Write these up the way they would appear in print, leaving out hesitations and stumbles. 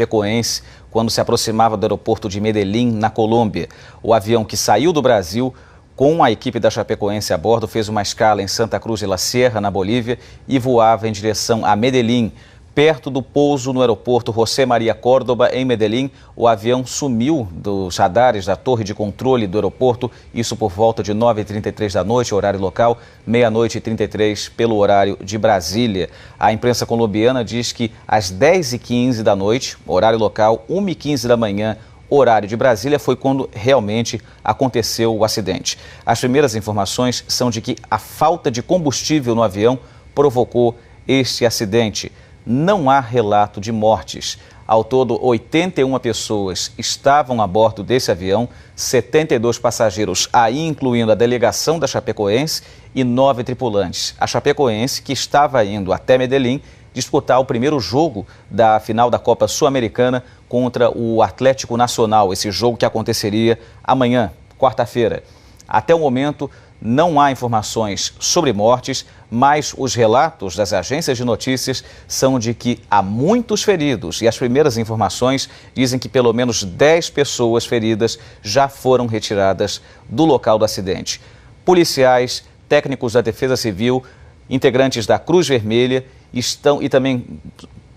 Chapecoense quando se aproximava do aeroporto de Medellín, na Colômbia. O avião que saiu do Brasil com a equipe da Chapecoense a bordo fez uma escala em Santa Cruz de la Sierra, na Bolívia, e voava em direção a Medellín. Perto do pouso no aeroporto José Maria Córdoba, em Medellín, o avião sumiu dos radares da torre de controle do aeroporto, isso por volta de 9h33 da noite, horário local, 00h33 pelo horário de Brasília. A imprensa colombiana diz que às 10h15 da noite, horário local, 1h15 da manhã, horário de Brasília, foi quando realmente aconteceu o acidente. As primeiras informações são de que a falta de combustível no avião provocou este acidente. Não há relato de mortes. Ao todo, 81 pessoas estavam a bordo desse avião, 72 passageiros, aí incluindo a delegação da Chapecoense e 9 tripulantes. A Chapecoense, que estava indo até Medellín disputar o primeiro jogo da final da Copa Sul-Americana contra o Atlético Nacional, esse jogo que aconteceria amanhã, quarta-feira. Até o momento, não há informações sobre mortes, mas os relatos das agências de notícias são de que há muitos feridos e as primeiras informações dizem que pelo menos 10 pessoas feridas já foram retiradas do local do acidente. Policiais, técnicos da Defesa Civil, integrantes da Cruz Vermelha e também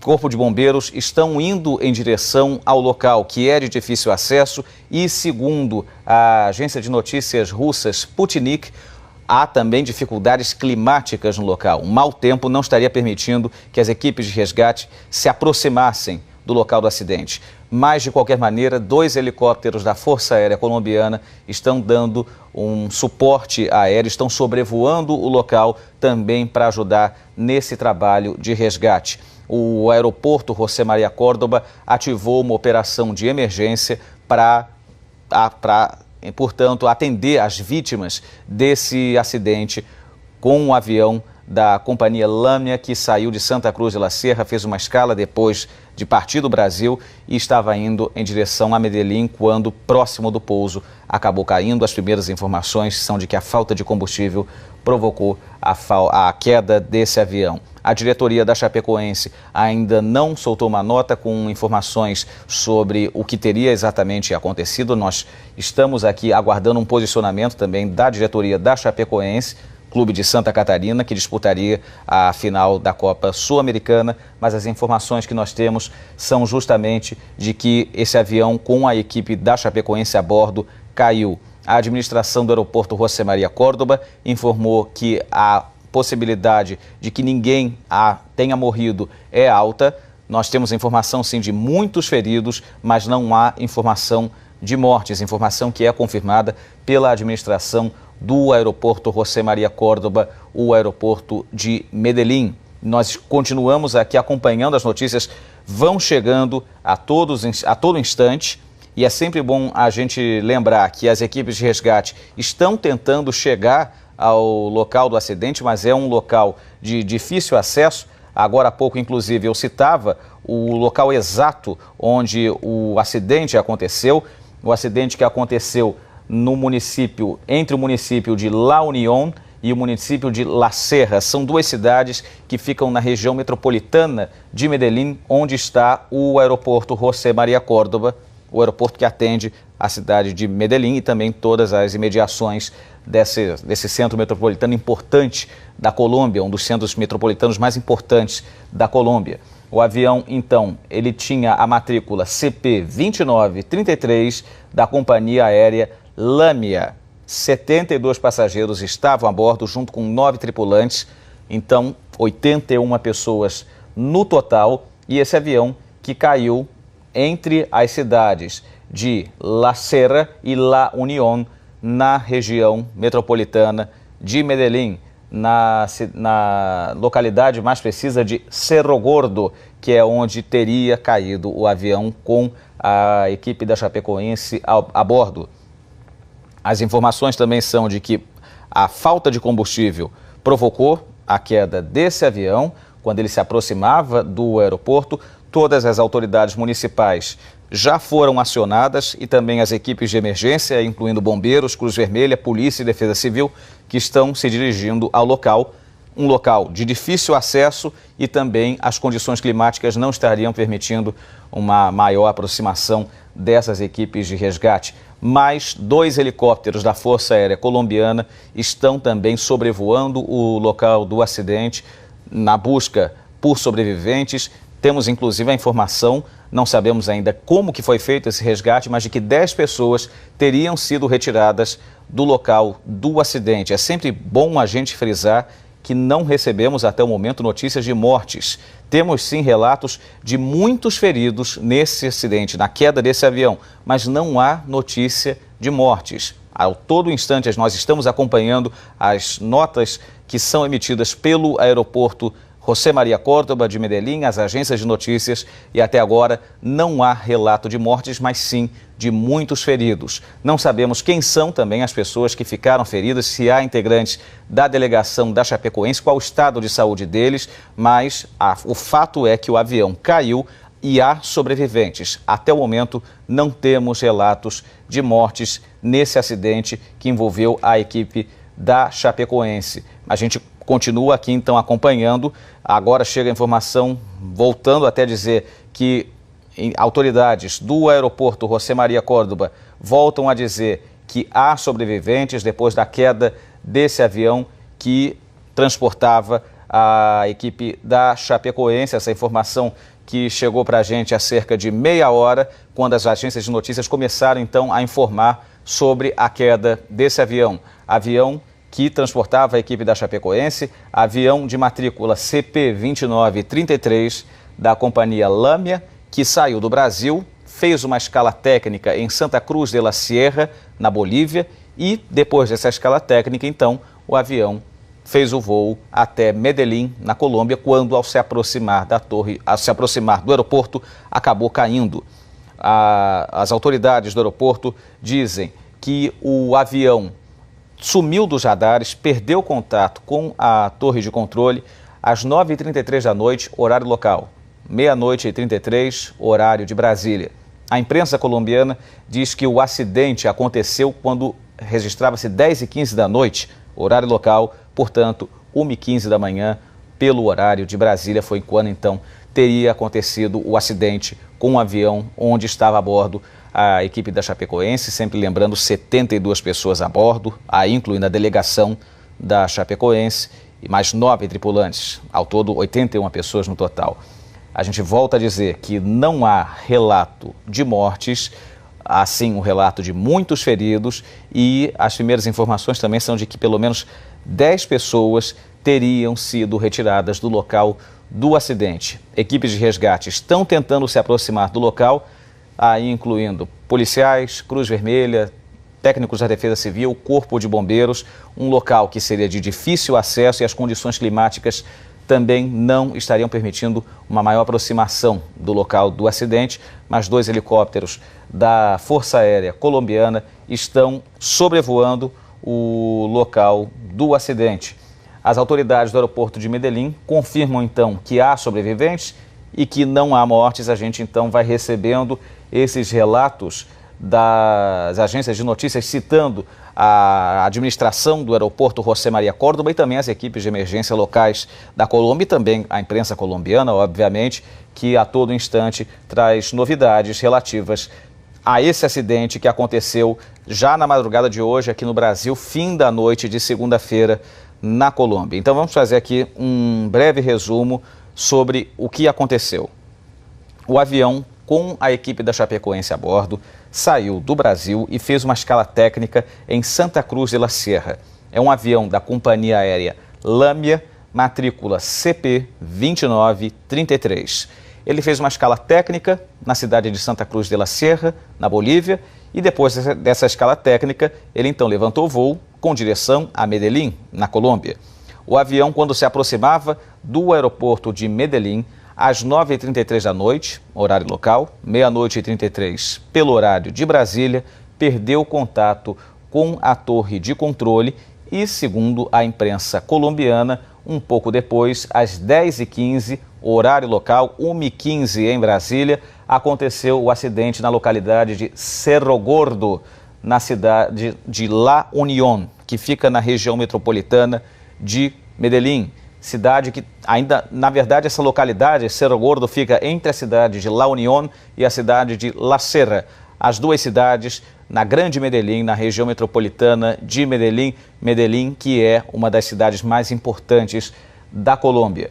Corpo de Bombeiros estão indo em direção ao local, que é de difícil acesso e, segundo a agência de notícias russa Sputnik, há também dificuldades climáticas no local. Um mau tempo não estaria permitindo que as equipes de resgate se aproximassem do local do acidente. Mas, de qualquer maneira, 2 helicópteros da Força Aérea Colombiana estão dando um suporte aéreo, estão sobrevoando o local também para ajudar nesse trabalho de resgate. O aeroporto José Maria Córdoba ativou uma operação de emergência para portanto, atender as vítimas desse acidente com um avião da companhia Lamia, que saiu de Santa Cruz de la Sierra, fez uma escala depois de partir do Brasil e estava indo em direção a Medellín quando, próximo do pouso, acabou caindo. As primeiras informações são de que a falta de combustível provocou a queda desse avião. A diretoria da Chapecoense ainda não soltou uma nota com informações sobre o que teria exatamente acontecido. Nós estamos aqui aguardando um posicionamento também da diretoria da Chapecoense, clube de Santa Catarina, que disputaria a final da Copa Sul-Americana, mas as informações que nós temos são justamente de que esse avião com a equipe da Chapecoense a bordo caiu. A administração do aeroporto José Maria Córdoba informou que a possibilidade de que ninguém tenha morrido é alta. Nós temos informação, sim, de muitos feridos, mas não há informação de mortes, informação que é confirmada pela administração do aeroporto José Maria Córdoba, o aeroporto de Medellín. Nós continuamos aqui acompanhando as notícias, vão chegando a todo instante. E é sempre bom a gente lembrar que as equipes de resgate estão tentando chegar ao local do acidente, mas é um local de difícil acesso. Agora há pouco, inclusive, eu citava o local exato onde o acidente aconteceu. O acidente que aconteceu no município, entre o município de La Unión e o município de La Serra. São 2 cidades que ficam na região metropolitana de Medellín, onde está o aeroporto José Maria Córdoba, o aeroporto que atende a cidade de Medellín e também todas as imediações desse centro metropolitano importante da Colômbia, um dos centros metropolitanos mais importantes da Colômbia. O avião, então, ele tinha a matrícula CP2933 da companhia aérea Lamia. 72 passageiros estavam a bordo, junto com 9 tripulantes, então 81 pessoas no total, e esse avião que caiu entre as cidades de La Serra e La Unión, na região metropolitana de Medellín, na localidade mais precisa de Cerro Gordo, que é onde teria caído o avião com a equipe da Chapecoense a bordo. As informações também são de que a falta de combustível provocou a queda desse avião quando ele se aproximava do aeroporto. Todas as autoridades municipais já foram acionadas e também as equipes de emergência, incluindo bombeiros, Cruz Vermelha, Polícia e Defesa Civil, que estão se dirigindo ao local. um local de difícil acesso e também as condições climáticas não estariam permitindo uma maior aproximação dessas equipes de resgate. Mas 2 helicópteros da Força Aérea Colombiana estão também sobrevoando o local do acidente na busca por sobreviventes. Temos inclusive a informação, não sabemos ainda como que foi feito esse resgate, mas de que 10 pessoas teriam sido retiradas do local do acidente. É sempre bom a gente frisar que não recebemos até o momento notícias de mortes. Temos sim relatos de muitos feridos nesse acidente, na queda desse avião, mas não há notícia de mortes. A todo instante nós estamos acompanhando as notas que são emitidas pelo aeroporto José María Córdoba de Medellín, as agências de notícias, e até agora não há relato de mortes, mas sim de muitos feridos. Não sabemos quem são também as pessoas que ficaram feridas, se há integrantes da delegação da Chapecoense, qual o estado de saúde deles, mas o fato é que o avião caiu e há sobreviventes. Até o momento não temos relatos de mortes nesse acidente que envolveu a equipe da Chapecoense. A gente continua aqui então acompanhando. Agora chega a informação, voltando até dizer que autoridades do aeroporto José María Córdoba voltam a dizer que há sobreviventes depois da queda desse avião que transportava a equipe da Chapecoense. Essa informação que chegou para a gente há cerca de meia hora, quando as agências de notícias começaram então a informar sobre a queda desse avião. Avião que transportava a equipe da Chapecoense, avião de matrícula CP2933 da companhia Lamia, que saiu do Brasil, fez uma escala técnica em Santa Cruz de la Sierra, na Bolívia, e depois dessa escala técnica, então, o avião fez o voo até Medellín, na Colômbia, quando ao se aproximar do aeroporto, acabou caindo. As autoridades do aeroporto dizem que o avião sumiu dos radares, perdeu contato com a torre de controle às 9h33 da noite, horário local, 00h33, horário de Brasília. A imprensa colombiana diz que o acidente aconteceu quando registrava-se 10h15 da noite, horário local, portanto, 1h15 da manhã, pelo horário de Brasília, foi quando então teria acontecido o acidente com um avião onde estava a bordo a equipe da Chapecoense, sempre lembrando 72 pessoas a bordo, aí incluindo a delegação da Chapecoense e mais 9 tripulantes, ao todo 81 pessoas no total. A gente volta a dizer que não há relato de mortes, há sim um relato de muitos feridos e as primeiras informações também são de que pelo menos 10 pessoas teriam sido retiradas do local do acidente. Equipes de resgate estão tentando se aproximar do local, aí incluindo policiais, Cruz Vermelha, técnicos da Defesa Civil, Corpo de Bombeiros, um local que seria de difícil acesso e as condições climáticas também não estariam permitindo uma maior aproximação do local do acidente, mas 2 helicópteros da Força Aérea Colombiana estão sobrevoando o local do acidente. As autoridades do aeroporto de Medellín confirmam então que há sobreviventes e que não há mortes. A gente então vai recebendo esses relatos das agências de notícias citando a administração do aeroporto José María Córdoba e também as equipes de emergência locais da Colômbia e também a imprensa colombiana, obviamente, que a todo instante traz novidades relativas a esse acidente que aconteceu já na madrugada de hoje aqui no Brasil, fim da noite de segunda-feira na Colômbia. Então vamos fazer aqui um breve resumo sobre o que aconteceu. O avião com a equipe da Chapecoense a bordo saiu do Brasil e fez uma escala técnica em Santa Cruz de la Sierra. É um avião da companhia aérea Lamia, matrícula CP2933. Ele fez uma escala técnica na cidade de Santa Cruz de la Sierra, na Bolívia, e depois dessa escala técnica, ele então levantou o voo com direção a Medellín, na Colômbia. O avião, quando se aproximava do aeroporto de Medellín, às 9h33 da noite, horário local, 00h33 pelo horário de Brasília, perdeu contato com a torre de controle e, segundo a imprensa colombiana, um pouco depois, às 10h15, horário local, 1h15 em Brasília, aconteceu o acidente na localidade de Cerro Gordo, na cidade de La Unión, que fica na região metropolitana de Medellín. cidade que ainda, na verdade, essa localidade, Cerro Gordo, fica entre a cidade de La Unión e a cidade de La Serra. As duas cidades na Grande Medellín, na região metropolitana de Medellín, Medellín, que é uma das cidades mais importantes da Colômbia.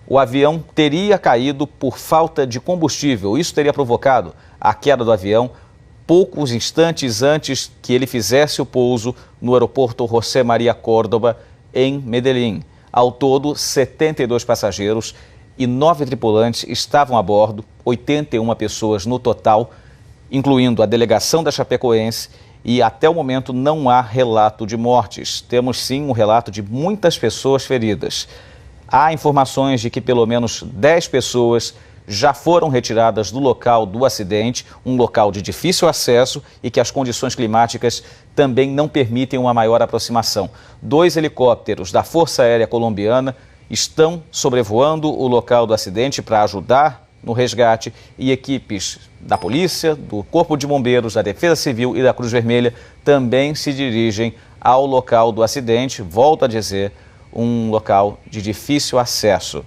O avião teria caído por falta de combustível. Isso teria provocado a queda do avião poucos instantes antes que ele fizesse o pouso no aeroporto José María Córdoba, em Medellín. Ao todo, 72 passageiros e 9 tripulantes estavam a bordo, 81 pessoas no total, incluindo a delegação da Chapecoense, e até o momento não há relato de mortes. Temos sim um relato de muitas pessoas feridas. Há informações de que pelo menos 10 pessoas já foram retiradas do local do acidente, um local de difícil acesso e que as condições climáticas também não permitem uma maior aproximação. 2 helicópteros da Força Aérea Colombiana estão sobrevoando o local do acidente para ajudar no resgate, e equipes da polícia, do Corpo de Bombeiros, da Defesa Civil e da Cruz Vermelha também se dirigem ao local do acidente. Volto a dizer, um local de difícil acesso.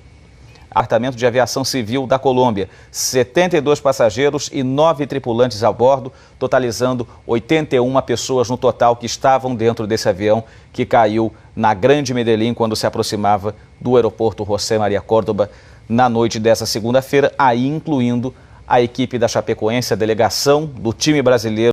Departamento de Aviação Civil da Colômbia, 72 passageiros e 9 tripulantes a bordo, totalizando 81 pessoas no total que estavam dentro desse avião que caiu na Grande Medellín quando se aproximava do aeroporto José María Córdoba na noite dessa segunda-feira, aí incluindo a equipe da Chapecoense, a delegação do time brasileiro